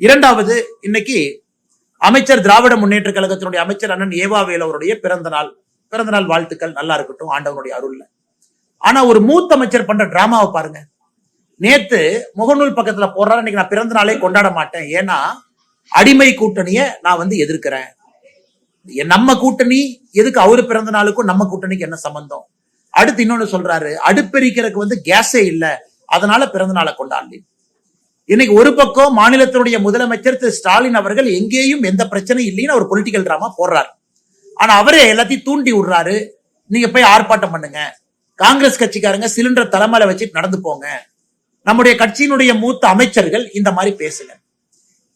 இரண்டாவது, இன்னைக்கு அமைச்சர் திராவிட முன்னேற்ற கழகத்தினுடைய அமைச்சர் அண்ணன் ஏவாவேல் அவருடைய பிறந்தநாள் வாழ்த்துக்கள். நல்லா இருக்கட்டும், ஆண்டவனுடைய அருள்ல. ஆனா ஒரு மூத்த அமைச்சர் பண்ற டிராமாவை பாருங்க. நேத்து முகநூல் பக்கத்துல போடுறாரு, இன்னைக்கு நான் பிறந்த நாளே கொண்டாட மாட்டேன், ஏன்னா அடிமை கூட்டணிய நான் எதிர்க்கிறேன். நம்ம கூட்டணி எதுக்கு? அவரு பிறந்த நாளுக்கும் நம்ம கூட்டணிக்கு என்ன சம்பந்தம்? அடுத்து இன்னொன்னு சொல்றாரு, அடுப்பெரிக்கிறதுக்கு கேஸே இல்ல, அதனால பிறந்த நாளை கொண்டாடல. இன்னைக்கு ஒரு பக்கம் மாநிலத்தினுடைய முதலமைச்சர் திரு ஸ்டாலின் அவர்கள் எங்கேயும் எந்த பிரச்சனையும் இல்லைன்னு ஒரு பொலிட்டிக்கல் டிராமா போடுறாரு. ஆனா அவரே எல்லாத்தையும் தூண்டி விடுறாரு. நீங்க போய் ஆர்ப்பாட்டம் பண்ணுங்க, காங்கிரஸ் கட்சிக்காரங்க சிலிண்டர் தலைமையில வச்சு நடந்து போங்க, நம்முடைய கட்சியினுடைய மூத்த அமைச்சர்கள் இந்த மாதிரி பேசுங்க.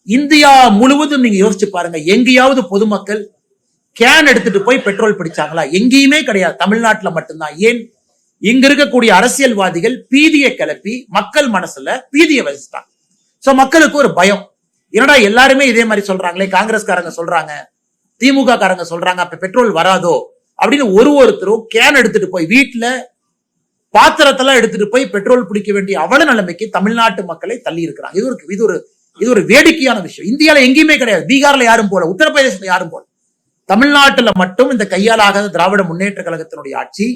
இந்தியா முழுவதும் நீங்க யோசிச்சு பாருங்க, எங்கேயாவது பொதுமக்கள் கேன் எடுத்துட்டு போய் பெட்ரோல் பிடிச்சாங்களா? எங்கேயுமே கிடையாது, தமிழ்நாட்டுல மட்டும்தான். ஏன்? இங்க இருக்கக்கூடிய அரசியல்வாதிகள் பீதியை கிளப்பி மக்கள் மனசுல பீதியை வச்சுட்டாங்க. சோ மக்களுக்கு ஒரு பயம், என்னடா எல்லாருமே இதே மாதிரி சொல்றாங்களே, காங்கிரஸ்காரங்க சொல்றாங்க, திமுக காரங்க சொல்றாங்க, அப்ப பெட்ரோல் வராதோ அப்படின்னு ஒருத்தரும் கேன் எடுத்துட்டு போய் வீட்டுல பாத்திரத்தெல்லாம் எடுத்துட்டு போய் பெட்ரோல் பிடிக்க வேண்டிய அவல நிலைமைக்கு தமிழ்நாட்டு மக்களை தள்ளி இருக்கிறாங்க. இது ஒரு வேடிக்கையான விஷயம். இந்தியால எங்கேயுமே கிடையாது. பீகார்ல யாரும் போல, உத்தரப்பிரதேசத்துல யாரும் போல, தமிழ்நாட்டுல மட்டும் இந்த கையாலாகாத திராவிட முன்னேற்ற கழகத்தினுடைய ஆட்சி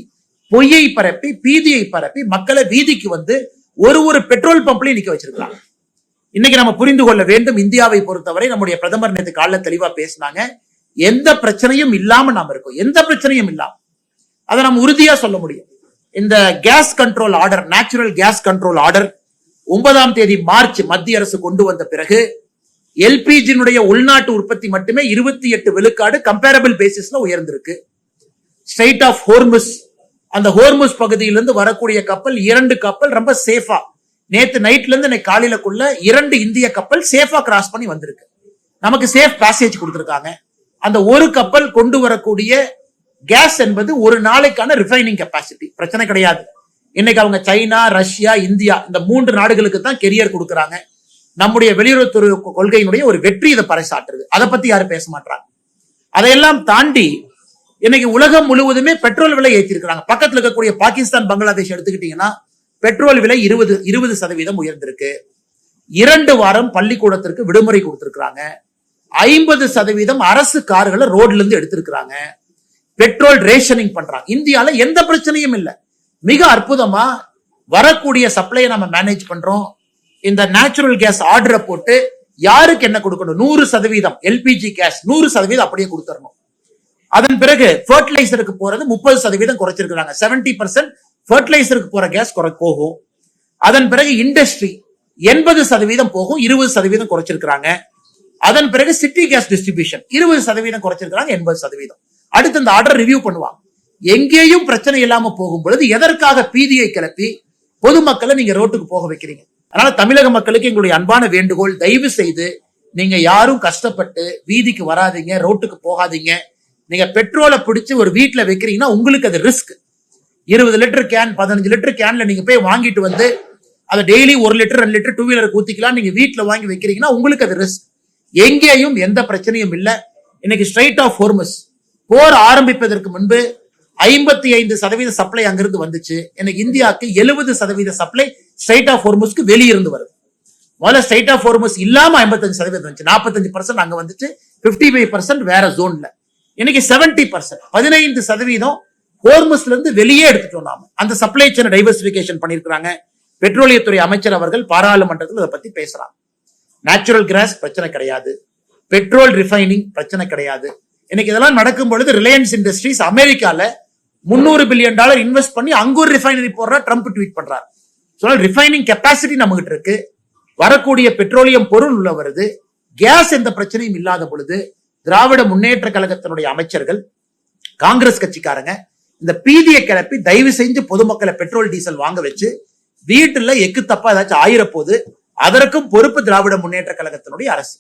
பொய்யை பரப்பி பீதியை பரப்பி மக்களை வீதிக்கு ஒரு பெட்ரோல் பம்ப்லயும் நிக்க வச்சிருக்காங்க. இன்னைக்கு நம்ம புரிந்து கொள்ள வேண்டும், இந்தியாவை பொறுத்தவரை நம்முடைய பிரதமர் நேற்று காலைல தெளிவா பேசினாங்க, எந்த பிரச்சனையும் இல்லாம நாம இருக்கோம், எந்த பிரச்சனையும் இல்லாம. அதை நம்ம உறுதியா சொல்ல முடியும். இந்த gas control order, natural gas control order 9ஆம் தேதி மார்ச் மத்திய அரசு கொண்டு வந்த பிறகு எல்பிஜினுடைய உள்நாட்டு உற்பத்தி மட்டுமே 28 விழுக்காடு கம்பேரபிள் பேசிஸ்ல உயர்ந்திருக்கு. ஸ்ட்ரெய்ட் ஆஃப் ஹோர்முஸ், அந்த ஹோர்முஸ் பகுதியிலிருந்து வரக்கூடிய கப்பல் 2 கப்பல் ரொம்ப சேஃபா நேத்து நைட்ல இருந்து இன்னைக்கு காலையிலக்குள்ள 2 இந்திய கப்பல் சேஃபா கிராஸ் பண்ணி வந்திருக்கு. நமக்கு சேஃப் பேசேஜ் கொடுத்திருக்காங்க. அந்த ஒரு கப்பல் கொண்டு வரக்கூடிய கேஸ் என்பது ஒரு நாளைக்கான ரிஃபைனிங் கெப்பாசிட்டி, பிரச்சனை கிடையாது. இன்னைக்கு அவங்க சைனா, ரஷ்யா, இந்தியா இந்த 3 நாடுகளுக்கு தான் கெரியர் கொடுக்கறாங்க. நம்முடைய வெளியுறவுத்துறை கொள்கையினுடைய ஒரு வெற்றி இதை பறைசாற்றுது. அதை பத்தி யாரும் பேச மாட்டாங்க. அதையெல்லாம் தாண்டி இன்னைக்கு உலகம் முழுவதுமே பெட்ரோல் விலை ஏற்றிருக்கிறாங்க. பக்கத்துல இருக்கக்கூடிய பாகிஸ்தான், பங்களாதேஷ் எடுத்துக்கிட்டீங்கன்னா பெட்ரோல் விலை 20% உயர்ந்திருக்கு. 2 வாரம் பள்ளிக்கூடத்திற்கு விடுமுறை கொடுத்திருக்கிறாங்க. 50% அரசு கார்களை ரோட்ல இருந்து எடுத்திருக்கிறாங்க. பெட்ரோல் ரேஷனிங் பண்றாங்க. இந்தியால எந்த பிரச்சனையும் இல்லை. மிக அற்புதமா வரக்கூடிய சப்ளையை நம்ம மேனேஜ் பண்றோம். இந்த நேச்சுரல் கேஸ் ஆர்டரை போட்டு யாருக்கு என்ன கொடுக்கணும், 100% எல்பிஜி கேஸ் 100% அப்படியே கொடுத்துடணும். அதன் பிறகு ஃபர்டிலைசருக்கு போறது 30% குறைச்சிருக்காங்க. 70% ஃபர்டிலைசருக்கு போற கேஸ் போகும். அதன் பிறகு இண்டஸ்ட்ரி 80% போகும், 20% குறைச்சிருக்காங்க. அதன் பிறகு சிட்டி கேஸ் டிஸ்ட்ரிபியூஷன் 20% குறைச்சிருக்காங்க, 80%. அடுத்து இந்த ஆர்டர் ரிவ்யூ பண்ணுவாங்க. எங்கேயும் பிரச்சனை இல்லாம போகும் பொழுது எதற்காக பீதியை கிளப்பி பொதுமக்களை நீங்க ரோட்டுக்கு போக வைக்கிறீங்க? அதனால தமிழக மக்களுக்கு எங்களுடைய அன்பான வேண்டுகோள், தயவு செய்து நீங்க யாரும் கஷ்டப்பட்டு வீதிக்கு வராதீங்க, ரோட்டுக்கு போகாதீங்க. நீங்க பெட்ரோலை பிடிச்சு ஒரு வீட்டுல வைக்கிறீங்கன்னா உங்களுக்கு அது ரிஸ்க். 20 லிட்டர் கேன், 15 லிட்டர் கேன்ல நீங்க போய் வாங்கிட்டு அதை டெய்லி 1 லிட்டர் 2 லிட்டர் 2 வீலர் ஊத்திக்கலாம். நீங்க வீட்டுல வாங்கி வைக்கிறீங்கன்னா உங்களுக்கு அது ரிஸ்க். எங்கேயும் எந்த பிரச்சனையும் இல்ல. இன்னைக்கு ஸ்ட்ரெய்ட் ஆஃப் ஹோர்முஸ் போர் ஆரம்பிப்பதற்கு முன்பு 55% சப்ளை அங்கிருந்து வந்துச்சு. எனக்கு இந்தியாவுக்கு 70% சப்ளை ஸ்ட்ரெய்ட் ஆஃப் ஹோர்முஸ்க்கு வெளியிருந்து வருது. முதல்ல ஸ்ட்ரெய்ட் ஆஃப் ஹோர்முஸ் இல்லாம 55% வந்துச்சு, 45% அங்க வந்துச்சு, 55% வேற ஜோன்ல. இன்னைக்கு 70%, 15% ஹோர்முஸ்ல இருந்து வெளியே எடுத்துட்டோம். நாம அந்த சப்ளை செயின் டைவர்சிபிகேஷன் பண்ணிருக்காங்க. பெட்ரோலியத்துறை அமைச்சர் அவர்கள் பாராளுமன்றத்தில் இதை பத்தி பேசுறாங்க. நேச்சுரல் கேஸ் பிரச்சனை கிடையாது, பெட்ரோல் ரிஃபைனிங் பிரச்சனை கிடையாது. இன்னைக்கு இதெல்லாம் நடக்கும் பொழுது ரிலையன்ஸ் இண்டஸ்ட்ரீஸ் அமெரிக்கால $300 பில்லியன் இன்வெஸ்ட் பண்ணி அங்க ஒரு ரிஃபைனரி போடுறா, ட்ரம்ப் ட்வீட் பண்றாரு. ரிஃபைனிங் கெப்பாசிட்டி நம்ம கிட்ட இருக்கு, வரக்கூடிய பெட்ரோலியம் பொருள் உள்ள வருது, கேஸ் எந்த பிரச்சனையும் இல்லாத பொழுது திராவிட முன்னேற்ற கழகத்தினுடைய அமைச்சர்கள், காங்கிரஸ் கட்சிக்காரங்க இந்த பீதியை கிளப்பி தயவு செஞ்சு பொதுமக்களை பெட்ரோல் டீசல் வாங்க வச்சு வீட்டுல எக்கு தப்பா ஏதாச்சும் ஆயிரப்போது அதற்கும் பொறுப்பு திராவிட முன்னேற்ற கழகத்தினுடைய அரசு.